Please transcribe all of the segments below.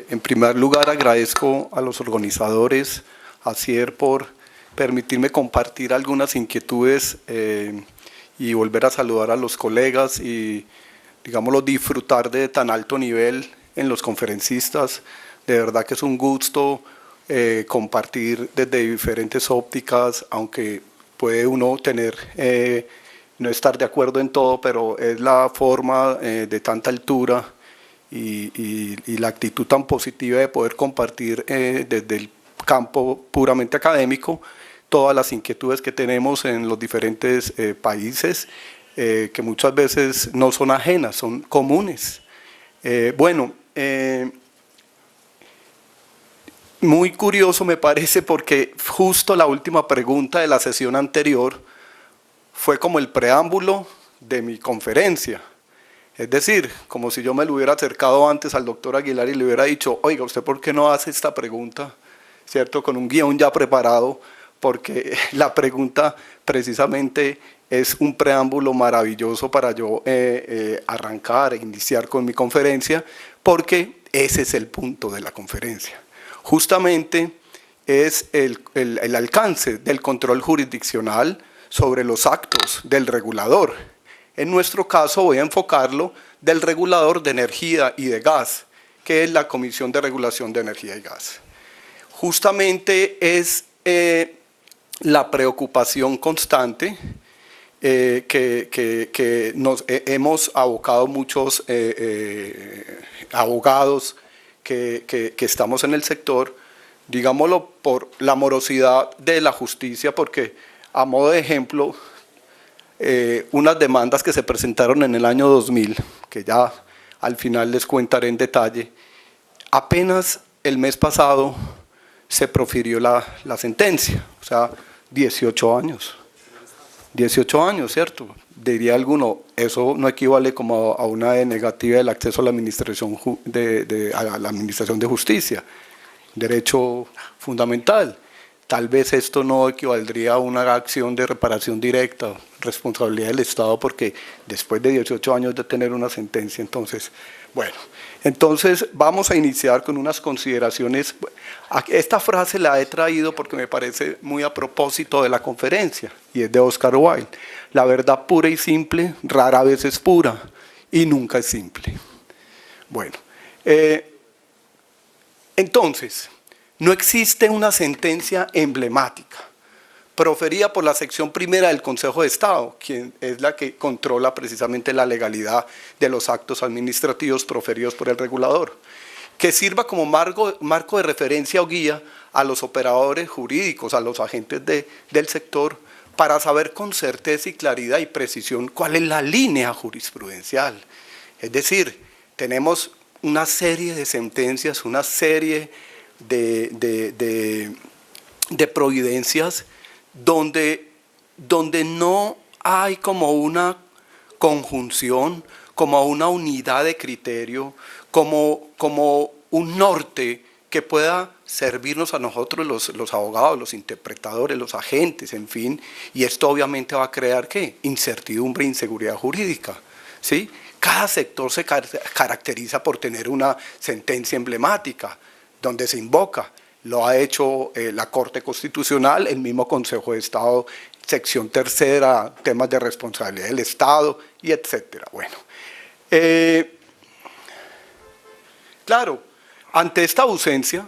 En primer lugar, agradezco a los organizadores, a CIER, por permitirme compartir algunas inquietudes y volver a saludar a los colegas y, digámoslo, disfrutar de tan alto nivel en los conferencistas. De verdad que es un gusto compartir desde diferentes ópticas, aunque puede uno tener, no estar de acuerdo en todo, pero es la forma de tanta altura y la actitud tan positiva de poder compartir desde el campo puramente académico todas las inquietudes que tenemos en los diferentes países, que muchas veces no son ajenas, son comunes. Muy curioso me parece, porque justo la última pregunta de la sesión anterior fue como el preámbulo de mi conferencia. Es decir, como si yo me lo hubiera acercado antes al doctor Aguilar y le hubiera dicho, oiga, ¿usted por qué no hace esta pregunta? ¿Cierto? Con un guión ya preparado, porque la pregunta precisamente es un preámbulo maravilloso para yo arrancar e iniciar con mi conferencia, porque ese es el punto de la conferencia. Justamente es el alcance del control jurisdiccional sobre los actos del regulador. En nuestro caso voy a enfocarlo del regulador de energía y de gas, que es la Comisión de Regulación de Energía y Gas. Justamente es la preocupación constante que nos hemos abocado muchos abogados que estamos en el sector, digámoslo, por la morosidad de la justicia, porque a modo de ejemplo, unas demandas que se presentaron en el año 2000, que ya al final les contaré en detalle, apenas el mes pasado se profirió la sentencia, o sea, 18 años. 18 años, ¿cierto? Diría alguno, eso no equivale como a una negativa del acceso a la administración de justicia, derecho fundamental. Tal vez esto no equivaldría a una acción de reparación directa, responsabilidad del Estado, porque después de 18 años de tener una sentencia, entonces, bueno, entonces vamos a iniciar con unas consideraciones. Esta frase la he traído porque me parece muy a propósito de la conferencia, y es de Oscar Wilde. La verdad pura y simple rara vez es pura y nunca es simple. Bueno, entonces, no existe una sentencia emblemática proferida por la sección primera del Consejo de Estado, quien es la que controla precisamente la legalidad de los actos administrativos proferidos por el regulador, que sirva como marco de referencia o guía a los operadores jurídicos, a los agentes del sector, para saber con certeza y claridad y precisión cuál es la línea jurisprudencial. Es decir, tenemos una serie de sentencias, una serie de providencias donde no hay como una conjunción, como una unidad de criterio, como un norte que pueda servirnos a nosotros los abogados, los interpretadores, los agentes, en fin, y esto obviamente va a crear ¿qué? Incertidumbre e inseguridad jurídica, ¿sí? Cada sector se caracteriza por tener una sentencia emblemática, donde se invoca. Lo ha hecho la Corte Constitucional, el mismo Consejo de Estado, sección tercera, temas de responsabilidad del Estado, y etcétera. Bueno, claro, ante esta ausencia,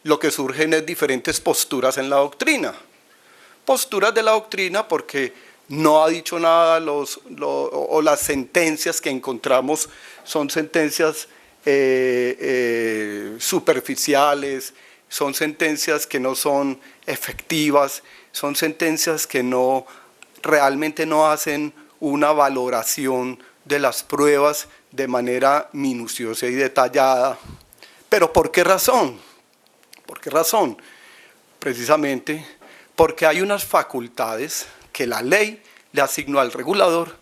lo que surgen es diferentes posturas en la doctrina. Posturas de la doctrina porque no ha dicho nada o las sentencias que encontramos son sentencias superficiales, son sentencias que no son efectivas, son sentencias que realmente no hacen una valoración de las pruebas de manera minuciosa y detallada. ¿Pero por qué razón? ¿Por qué razón? Precisamente porque hay unas facultades que la ley le asignó al regulador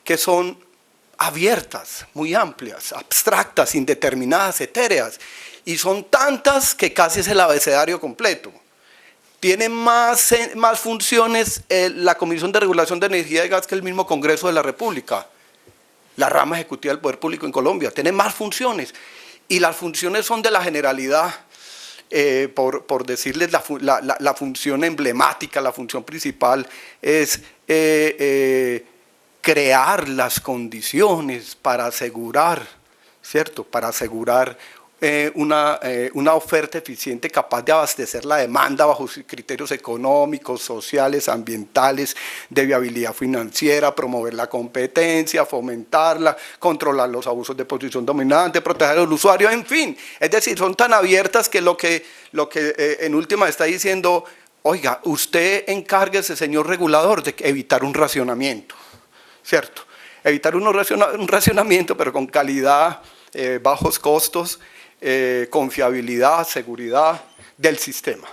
que son abiertas, muy amplias, abstractas, indeterminadas, etéreas, y son tantas que casi es el abecedario completo. Tiene más funciones la Comisión de Regulación de Energía y Gas que el mismo Congreso de la República, la rama ejecutiva del Poder Público en Colombia, tiene más funciones. y las funciones son de la generalidad, por decirles la función emblemática, la función principal es crear las condiciones para asegurar, ¿cierto? Para asegurar una oferta eficiente capaz de abastecer la demanda bajo criterios económicos, sociales, ambientales, de viabilidad financiera, promover la competencia, fomentarla, controlar los abusos de posición dominante, proteger al usuario, en fin. Es decir, son tan abiertas que lo que en última está diciendo, oiga, usted encárguese, señor regulador, de evitar un racionamiento, ¿cierto? Evitar un racionamiento, pero con calidad, bajos costos, confiabilidad, seguridad del sistema.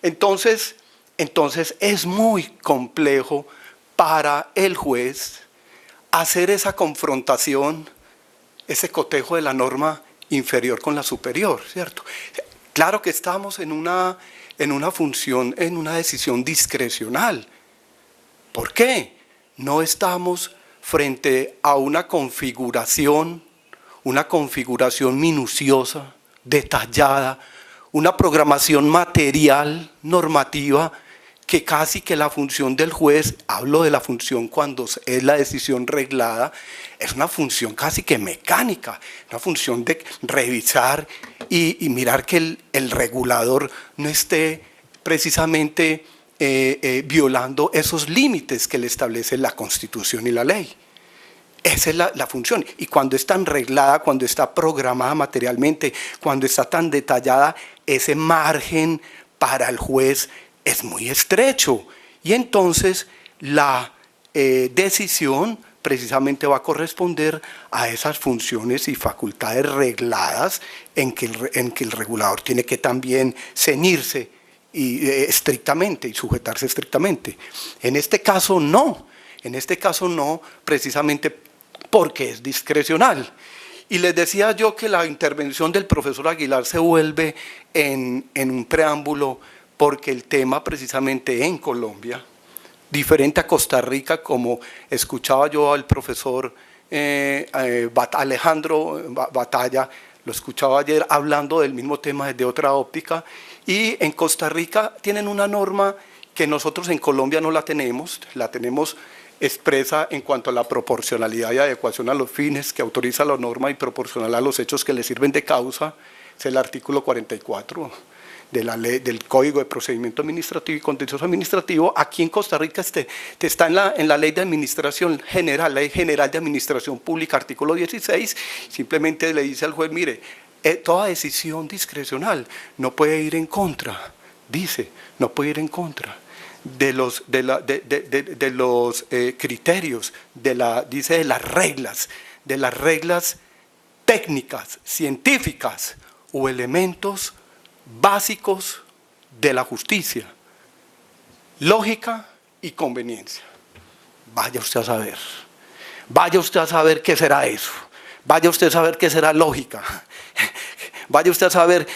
Entonces es muy complejo para el juez hacer esa confrontación, ese cotejo de la norma inferior con la superior, ¿cierto? Claro que estamos en una función, en una decisión discrecional. ¿Por qué? No estamos frente a una configuración minuciosa, detallada, una programación material, normativa, que casi que la función del juez, hablo de la función cuando es la decisión reglada, es una función casi que mecánica, una función de revisar y mirar que el regulador no esté precisamente violando esos límites que le establece la Constitución y la ley. Esa es la función, y cuando es tan reglada, cuando está programada materialmente, cuando está tan detallada, ese margen para el juez es muy estrecho, y entonces la decisión precisamente va a corresponder a esas funciones y facultades regladas en que el regulador tiene que también ceñirse estrictamente y sujetarse estrictamente. En este caso no, precisamente porque es discrecional. Y les decía yo que la intervención del profesor Aguilar se vuelve en un preámbulo porque el tema precisamente en Colombia, diferente a Costa Rica, como escuchaba yo al profesor Alejandro Batalla, lo escuchaba ayer hablando del mismo tema desde otra óptica, y en Costa Rica tienen una norma que nosotros en Colombia no la tenemos expresa en cuanto a la proporcionalidad y adecuación a los fines que autoriza la norma y proporcional a los hechos que le sirven de causa, es el artículo 44 de la ley, del Código de Procedimiento Administrativo y Contencioso Administrativo. Aquí en Costa Rica está en la Ley de Administración General, Ley General de Administración Pública, artículo 16, simplemente le dice al juez, mire, toda decisión discrecional no puede ir en contra, dice, no puede ir en contra de los criterios, de las reglas técnicas, científicas o elementos básicos de la justicia, lógica y conveniencia. Vaya usted a saber qué será eso, vaya usted a saber qué será lógica. Vaya usted a saber,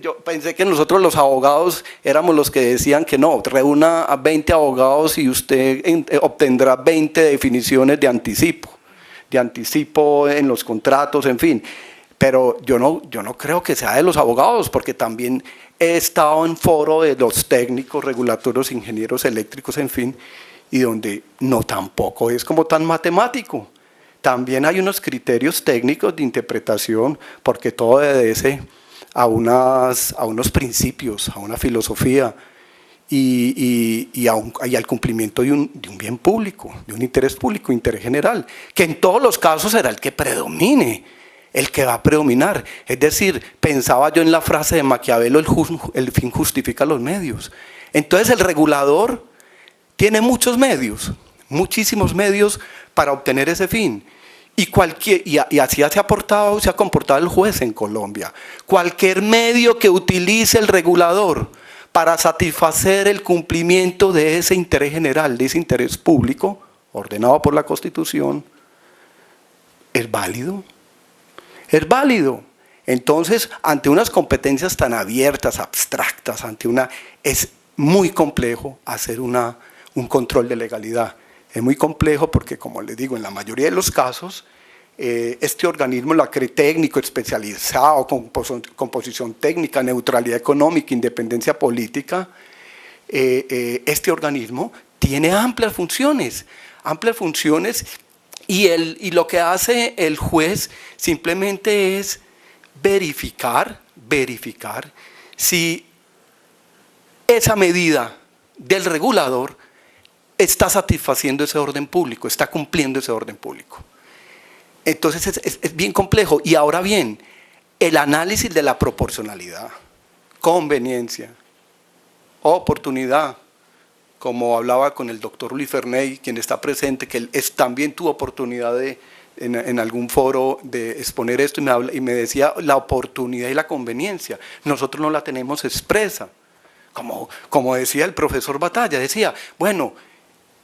yo pensé que nosotros los abogados éramos los que decían que no, reúna a 20 abogados y usted obtendrá 20 definiciones de anticipo en los contratos, en fin. Pero yo no creo que sea de los abogados, porque también he estado en foro de los técnicos, regulatorios, ingenieros eléctricos, en fin, y donde no tampoco es como tan matemático. También hay unos criterios técnicos de interpretación, porque todo obedece a unos principios, a una filosofía y al cumplimiento de un bien público, de un interés público, interés general, que en todos los casos será el que predomine, el que va a predominar. Es decir, pensaba yo en la frase de Maquiavelo, el fin justifica los medios. Entonces el regulador tiene muchos medios, muchísimos medios para obtener ese fin. Y así se ha comportado el juez en Colombia. Cualquier medio que utilice el regulador para satisfacer el cumplimiento de ese interés general, de ese interés público, ordenado por la Constitución, es válido. Es válido. Entonces, ante unas competencias tan abiertas, abstractas, es muy complejo hacer un control de legalidad. Es muy complejo porque, como les digo, en la mayoría de los casos este organismo, la CRE técnico, especializado, composición técnica, neutralidad económica, independencia política, este organismo tiene amplias funciones y lo que hace el juez simplemente es verificar si esa medida del regulador está satisfaciendo ese orden público, está cumpliendo ese orden público. Entonces es bien complejo. Y ahora bien, el análisis de la proporcionalidad, conveniencia, oportunidad, como hablaba con el doctor Luis Ferney, quien está presente, que él también tuvo oportunidad en algún foro de exponer esto y me decía la oportunidad y la conveniencia. Nosotros no la tenemos expresa. Como decía el profesor Batalla, decía, bueno,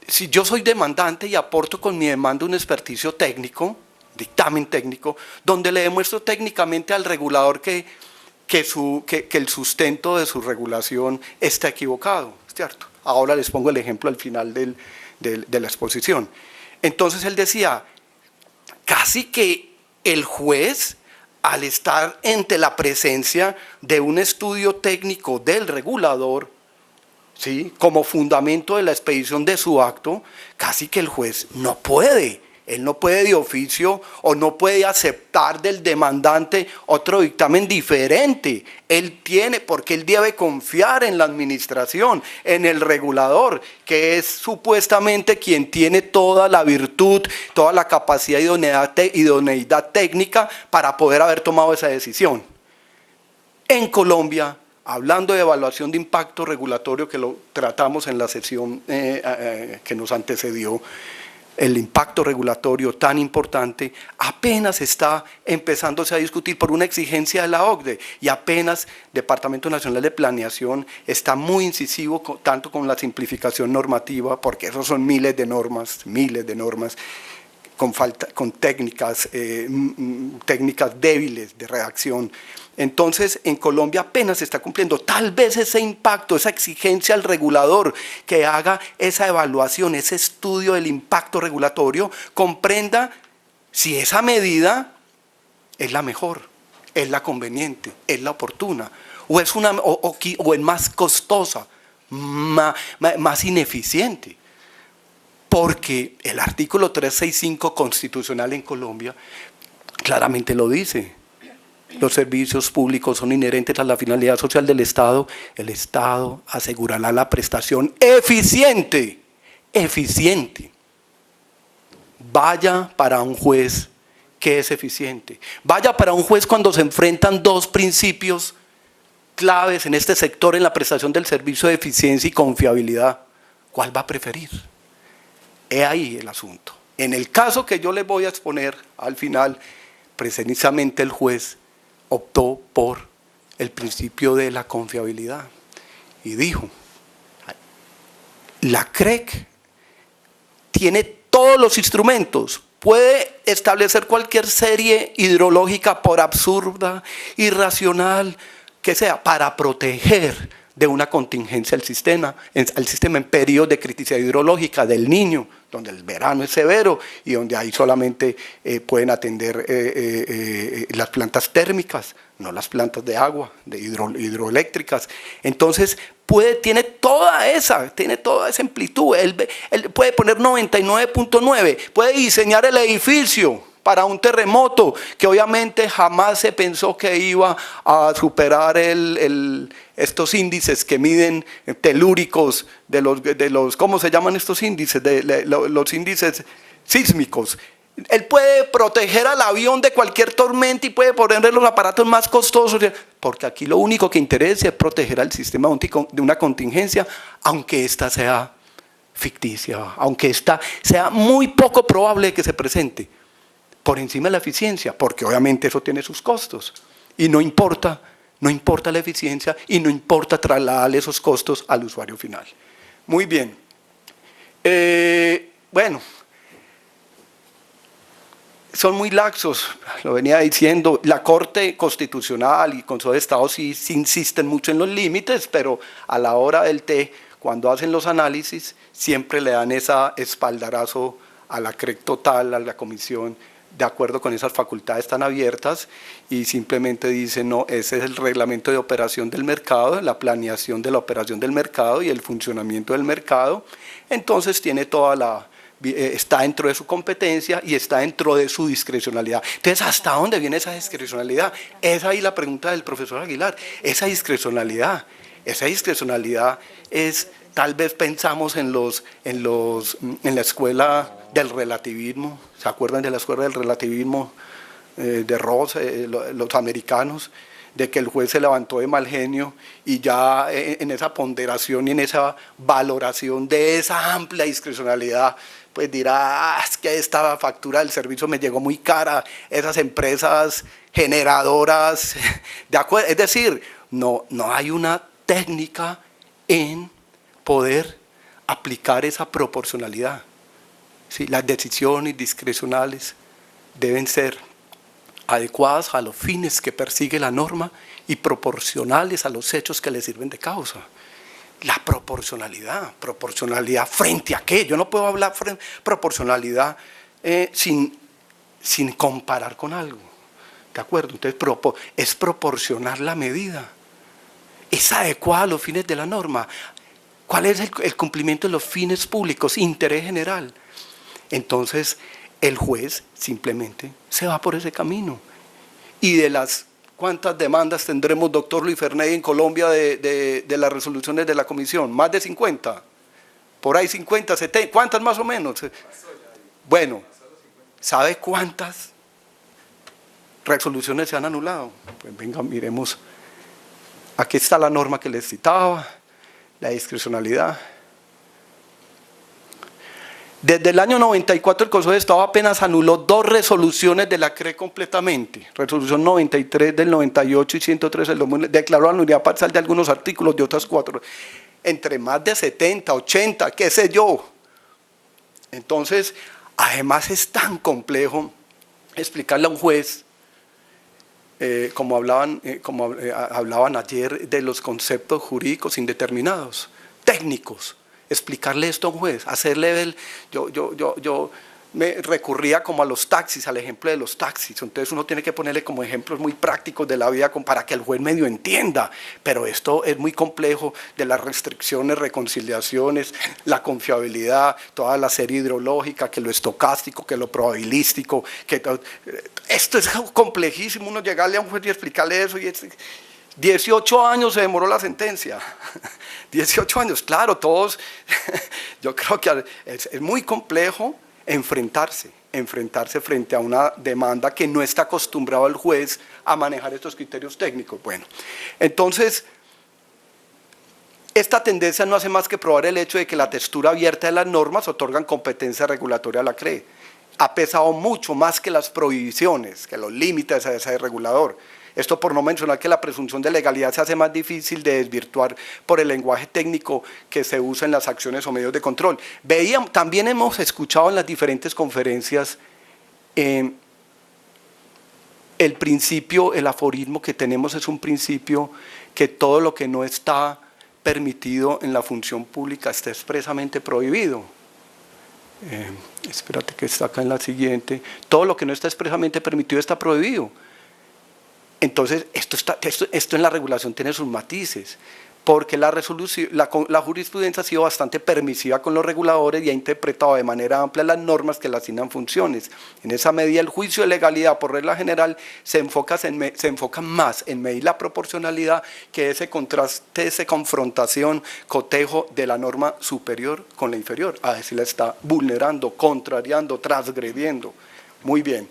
si yo soy demandante y aporto con mi demanda un experticio técnico, dictamen técnico, donde le demuestro técnicamente al regulador que el sustento de su regulación está equivocado, ¿cierto? Ahora les pongo el ejemplo al final de la exposición. Entonces él decía, casi que el juez, al estar ante la presencia de un estudio técnico del regulador, ¿sí?, como fundamento de la expedición de su acto, casi que el juez no puede. Él no puede de oficio o no puede aceptar del demandante otro dictamen diferente. Él tiene, porque él debe confiar en la administración, en el regulador, que es supuestamente quien tiene toda la virtud, toda la capacidad y idoneidad técnica para poder haber tomado esa decisión. En Colombia, hablando de evaluación de impacto regulatorio, que lo tratamos en la sesión que nos antecedió, el impacto regulatorio tan importante apenas está empezándose a discutir por una exigencia de la OCDE y apenas Departamento Nacional de Planeación está muy incisivo tanto con la simplificación normativa, porque esos son miles de normas con técnicas débiles de redacción. Entonces, en Colombia apenas se está cumpliendo. Tal vez ese impacto, esa exigencia al regulador que haga esa evaluación, ese estudio del impacto regulatorio, comprenda si esa medida es la mejor, es la conveniente, es la oportuna, o es más costosa, más ineficiente. Porque el artículo 365 constitucional en Colombia claramente lo dice. Los servicios públicos son inherentes a la finalidad social del Estado. El Estado asegurará la prestación eficiente. Vaya para un juez que es eficiente. Vaya para un juez cuando se enfrentan dos principios claves en este sector en la prestación del servicio de eficiencia y confiabilidad. ¿Cuál va a preferir? He ahí el asunto. En el caso que yo les voy a exponer al final, precisamente el juez optó por el principio de la confiabilidad y dijo, la CREC tiene todos los instrumentos, puede establecer cualquier serie hidrológica, por absurda, irracional que sea, para proteger de una contingencia al sistema en periodos de criticidad hidrológica del Niño, donde el verano es severo y donde ahí solamente pueden atender las plantas térmicas, no las plantas de agua, de hidroeléctricas. Entonces tiene toda esa amplitud. Él puede poner 99.9, puede diseñar el edificio para un terremoto que obviamente jamás se pensó que iba a superar estos índices que miden telúricos de los ¿cómo se llaman estos índices? Los índices sísmicos. Él puede proteger al avión de cualquier tormenta y puede ponerle los aparatos más costosos, porque aquí lo único que interesa es proteger al sistema de una contingencia, aunque ésta sea ficticia, aunque ésta sea muy poco probable que se presente, por encima de la eficiencia, porque obviamente eso tiene sus costos y no importa la eficiencia y no importa trasladarle esos costos al usuario final. Muy bien. Bueno, son muy laxos, lo venía diciendo, la Corte Constitucional y Consejo de Estado sí insisten mucho en los límites, pero a la hora del té, cuando hacen los análisis, siempre le dan ese espaldarazo a la CREC total, a la Comisión de acuerdo con esas facultades tan abiertas y simplemente dice, no, ese es el reglamento de operación del mercado, la planeación de la operación del mercado y el funcionamiento del mercado. Entonces tiene está dentro de su competencia y está dentro de su discrecionalidad. Entonces, ¿hasta dónde viene esa discrecionalidad? Es ahí la pregunta del profesor Aguilar. Esa discrecionalidad es, tal vez pensamos en la escuela del relativismo. ¿Se acuerdan de la escuela del relativismo de Ross, los americanos? De que el juez se levantó de mal genio y ya en esa ponderación y en esa valoración de esa amplia discrecionalidad, pues dirá, es que esta factura del servicio me llegó muy cara, esas empresas generadoras, de acuerdo, es decir, no hay una técnica en poder aplicar esa proporcionalidad. ¿Sí? Las decisiones discrecionales deben ser adecuadas a los fines que persigue la norma y proporcionales a los hechos que le sirven de causa. La proporcionalidad ¿frente a qué? Yo no puedo hablar de proporcionalidad sin comparar con algo, ¿de acuerdo? Entonces es proporcionar la medida, es adecuada a los fines de la norma. ¿Cuál es el cumplimiento de los fines públicos? Interés general. Entonces, el juez simplemente se va por ese camino. Y de las cuántas demandas tendremos, doctor Luis Ferney, en Colombia de las resoluciones de la comisión, más de 50, por ahí 50, 70, ¿cuántas más o menos? Bueno, ¿sabe cuántas resoluciones se han anulado? Pues venga, miremos, aquí está la norma que les citaba, la discrecionalidad. Desde el año 94 el Consejo de Estado apenas anuló 2 resoluciones de la CRE completamente. Resolución 93 del 98 y 103 del 2000, declaró la nulidad parcial de algunos artículos, de otras 4. Entre más de 70, 80, qué sé yo. Entonces, además es tan complejo explicarle a un juez, como hablaban ayer, de los conceptos jurídicos indeterminados, técnicos. Explicarle esto a un juez, hacerle yo me recurría como a los taxis, al ejemplo de los taxis. Entonces uno tiene que ponerle como ejemplos muy prácticos de la vida para que el juez medio entienda, pero esto es muy complejo, de las restricciones, reconciliaciones, la confiabilidad, toda la serie hidrológica, que lo estocástico, que lo probabilístico, esto es complejísimo, uno llegarle a un juez y explicarle eso. 18 años se demoró la sentencia, 18 años, claro, todos, yo creo que es muy complejo enfrentarse frente a una demanda que no está acostumbrado el juez a manejar estos criterios técnicos. Bueno, entonces, esta tendencia no hace más que probar el hecho de que la textura abierta de las normas otorgan competencia regulatoria a la CRE. Ha pesado mucho más que las prohibiciones, que los límites a ese regulador. Esto por no mencionar que la presunción de legalidad se hace más difícil de desvirtuar por el lenguaje técnico que se usa en las acciones o medios de control. También hemos escuchado en las diferentes conferencias el principio, el aforismo que tenemos es un principio que todo lo que no está permitido en la función pública está expresamente prohibido. Espérate que está acá en la siguiente. Todo lo que no está expresamente permitido está prohibido. Entonces, esto en la regulación tiene sus matices, porque la jurisprudencia ha sido bastante permisiva con los reguladores y ha interpretado de manera amplia las normas que le asignan funciones. En esa medida, el juicio de legalidad, por regla general, se enfoca más en medir la proporcionalidad que ese contraste, esa confrontación, cotejo de la norma superior con la inferior. A decir, la está vulnerando, contrariando, transgrediendo. Muy bien.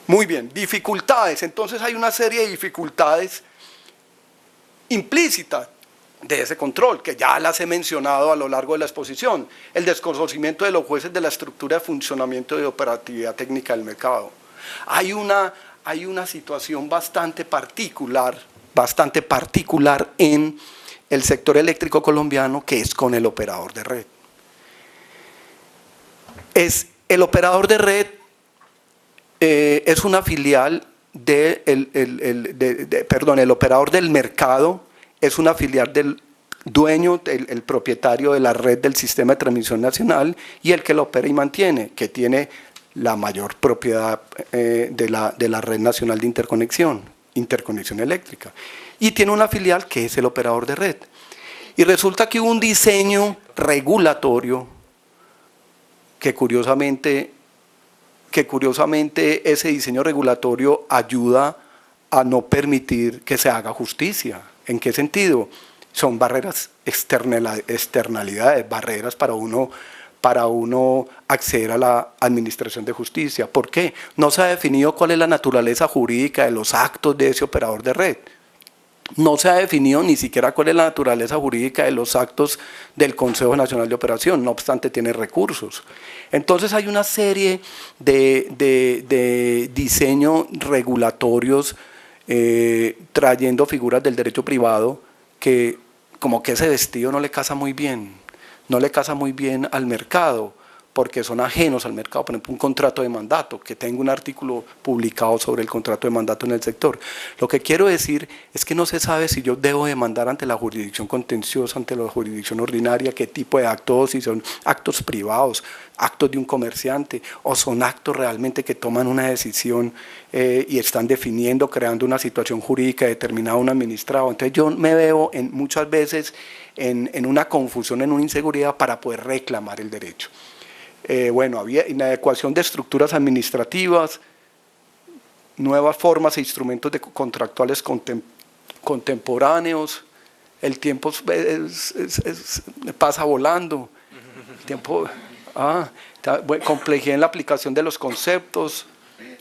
Muy bien, dificultades. Entonces hay una serie de dificultades implícitas de ese control, que ya las he mencionado a lo largo de la exposición. El desconocimiento de los jueces de la estructura de funcionamiento y de operatividad técnica del mercado. Hay una situación bastante particular en el sector eléctrico colombiano, que es con el operador de red. El operador de red es una filial el operador del mercado es una filial del dueño, el propietario de la red del sistema de transmisión nacional y el que lo opera y mantiene, que tiene la mayor propiedad de la red nacional de interconexión eléctrica. Y tiene una filial que es el operador de red. Y resulta que hubo un diseño regulatorio que curiosamente ese diseño regulatorio ayuda a no permitir que se haga justicia. ¿En qué sentido? Son barreras, externalidades, barreras para uno acceder a la administración de justicia. ¿Por qué? No se ha definido cuál es la naturaleza jurídica de los actos de ese operador de red. No se ha definido ni siquiera cuál es la naturaleza jurídica de los actos del Consejo Nacional de Operación, no obstante tiene recursos. Entonces hay una serie de diseños regulatorios trayendo figuras del derecho privado que como que ese vestido no le casa muy bien, al mercado, porque son ajenos al mercado. Por ejemplo, un contrato de mandato, que tengo un artículo publicado sobre el contrato de mandato en el sector. Lo que quiero decir es que no se sabe si yo debo demandar ante la jurisdicción contenciosa, ante la jurisdicción ordinaria, qué tipo de actos, si son actos privados, actos de un comerciante, o son actos realmente que toman una decisión y están definiendo, creando una situación jurídica determinada a un administrado. Entonces yo me veo muchas veces en una confusión, en una inseguridad para poder reclamar el derecho. Bueno, había inadecuación de estructuras administrativas, nuevas formas e instrumentos contractuales contemporáneos. El tiempo pasa volando. El tiempo, complejidad en la aplicación de los conceptos,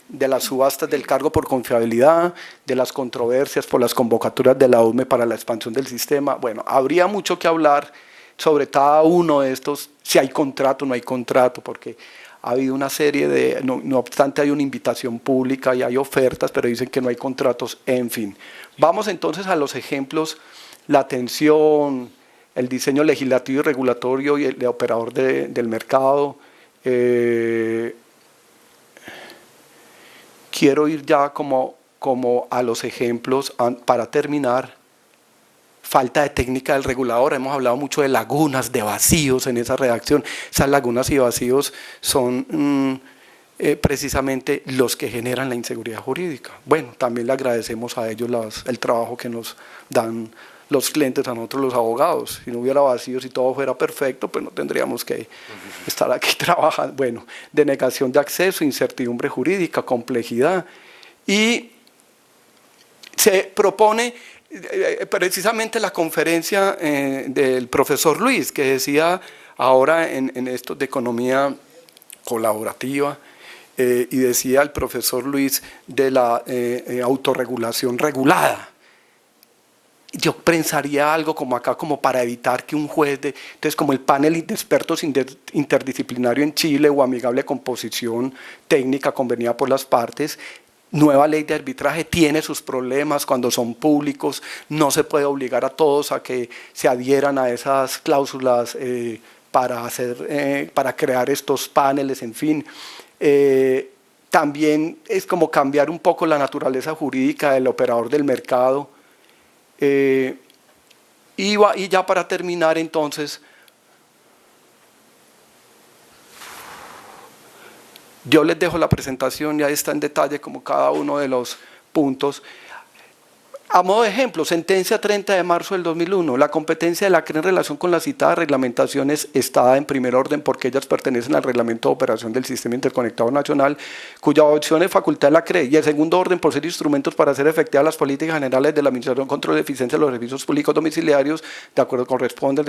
de las subastas del cargo por confiabilidad, de las controversias por las convocatorias de la UME para la expansión del sistema. Bueno, habría mucho que hablar sobre cada uno de estos, si hay contrato o no hay contrato, porque ha habido una serie de, no obstante hay una invitación pública y hay ofertas, pero dicen que no hay contratos, en fin. Vamos entonces a los ejemplos, la atención, el diseño legislativo y regulatorio y el operador del mercado. Quiero ir ya como a los ejemplos para terminar. Falta de técnica del regulador, hemos hablado mucho de lagunas, de vacíos en esa redacción. Esas lagunas y vacíos son precisamente los que generan la inseguridad jurídica. Bueno, también le agradecemos a ellos el trabajo que nos dan los clientes, a nosotros los abogados. Si no hubiera vacíos y todo fuera perfecto, pues no tendríamos que estar aquí trabajando. Bueno, denegación de acceso, incertidumbre jurídica, complejidad. Y se propone precisamente la conferencia del profesor Luis, que decía ahora en esto de economía colaborativa, y decía el profesor Luis de la autorregulación regulada. Yo pensaría algo como acá, como para evitar que un juez, entonces como el panel de expertos interdisciplinario en Chile o amigable composición técnica convenida por las partes, nueva ley de arbitraje tiene sus problemas cuando son públicos, no se puede obligar a todos a que se adhieran a esas cláusulas para crear estos paneles, en fin. También es como cambiar un poco la naturaleza jurídica del operador del mercado. Y ya para terminar entonces, yo les dejo la presentación, ya está en detalle como cada uno de los puntos. A modo de ejemplo, sentencia 30 de marzo del 2001, la competencia de la CRE en relación con las citadas reglamentaciones está dada en primer orden porque ellas pertenecen al reglamento de operación del Sistema Interconectado Nacional, cuya adopción es facultad de la CRE, y en segundo orden por ser instrumentos para hacer efectivas las políticas generales de la Administración control de eficiencia de los servicios públicos domiciliarios, de acuerdo con corresponde.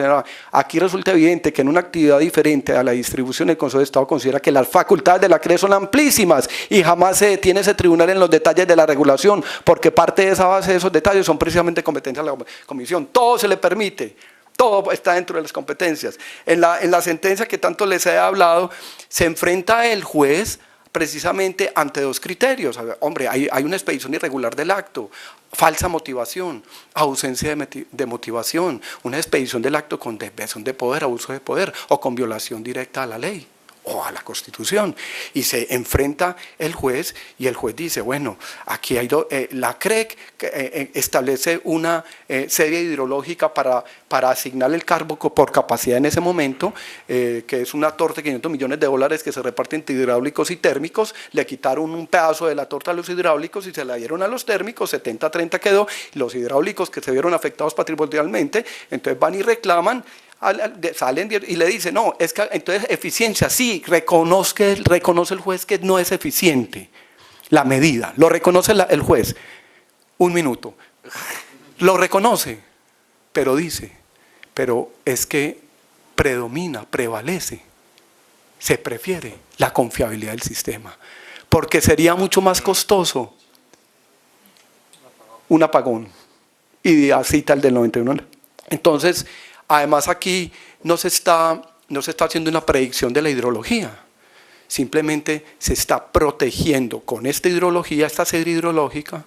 Aquí resulta evidente que en una actividad diferente a la distribución, el Consejo de Estado considera que las facultades de la CRE son amplísimas y jamás se detiene ese tribunal en los detalles de la regulación, porque parte de esa base de esos detalles son precisamente competencias de la Comisión. Todo se le permite, todo está dentro de las competencias. En la sentencia que tanto les he hablado, se enfrenta el juez precisamente ante dos criterios. Hombre, hay una expedición irregular del acto, falsa motivación, ausencia de motivación, una expedición del acto con desviación de poder, abuso de poder o con violación directa a la ley o a la Constitución. Y se enfrenta el juez y el juez dice, bueno, aquí hay la CREC establece una serie hidrológica para asignar el cargo por capacidad en ese momento, que es una torta de 500 millones de dólares que se reparte entre hidráulicos y térmicos. Le quitaron un pedazo de la torta a los hidráulicos y se la dieron a los térmicos, 70-30 quedó, y los hidráulicos que se vieron afectados patrimonialmente, entonces van y reclaman, salen y le dicen, no, es que entonces eficiencia, sí, reconoce el juez que no es eficiente la medida, lo reconoce el juez, un minuto, lo reconoce, pero dice, pero es que prevalece, se prefiere la confiabilidad del sistema, porque sería mucho más costoso un apagón, y así tal del 91. Entonces, además aquí no se está haciendo una predicción de la hidrología, simplemente se está protegiendo con esta hidrología, esta serie hidrológica,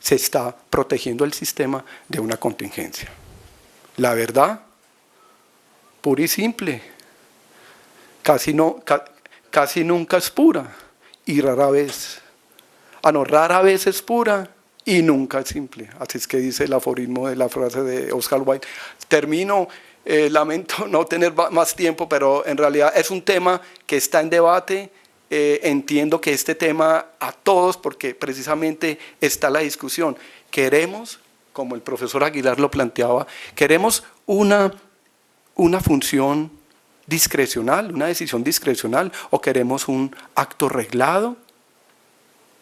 se está protegiendo el sistema de una contingencia. La verdad, pura y simple, casi nunca es pura y rara vez es pura y nunca es simple. Así es que dice el aforismo de la frase de Oscar Wilde. Termino, lamento no tener más tiempo, pero en realidad es un tema que está en debate. Entiendo que este tema a todos, porque precisamente está la discusión, queremos, como el profesor Aguilar lo planteaba, queremos una función discrecional, una decisión discrecional, o queremos un acto reglado.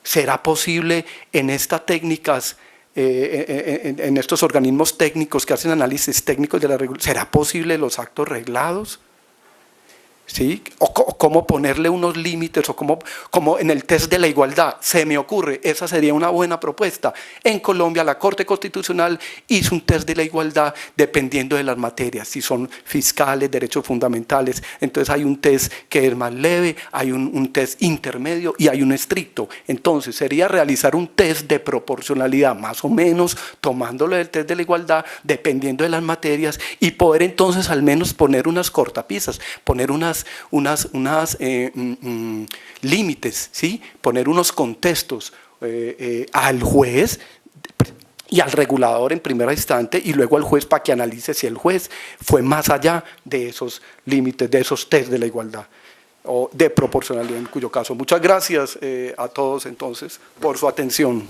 ¿Será posible en estas técnicas, en estos organismos técnicos que hacen análisis técnicos de la regulación, será posible los actos reglados? ¿Sí? O cómo ponerle unos límites, o como en el test de la igualdad, se me ocurre, esa sería una buena propuesta. En Colombia la Corte Constitucional hizo un test de la igualdad dependiendo de las materias, si son fiscales, derechos fundamentales, entonces hay un test que es más leve, hay un test intermedio y hay un estricto. Entonces sería realizar un test de proporcionalidad más o menos, tomándolo del test de la igualdad, dependiendo de las materias, y poder entonces al menos poner unas cortapisas, poner unas límites, ¿sí? Poner unos contextos al juez y al regulador en primera instante, y luego al juez para que analice si el juez fue más allá de esos límites, de esos test de la igualdad o de proporcionalidad, en cuyo caso. Muchas gracias a todos entonces por su atención.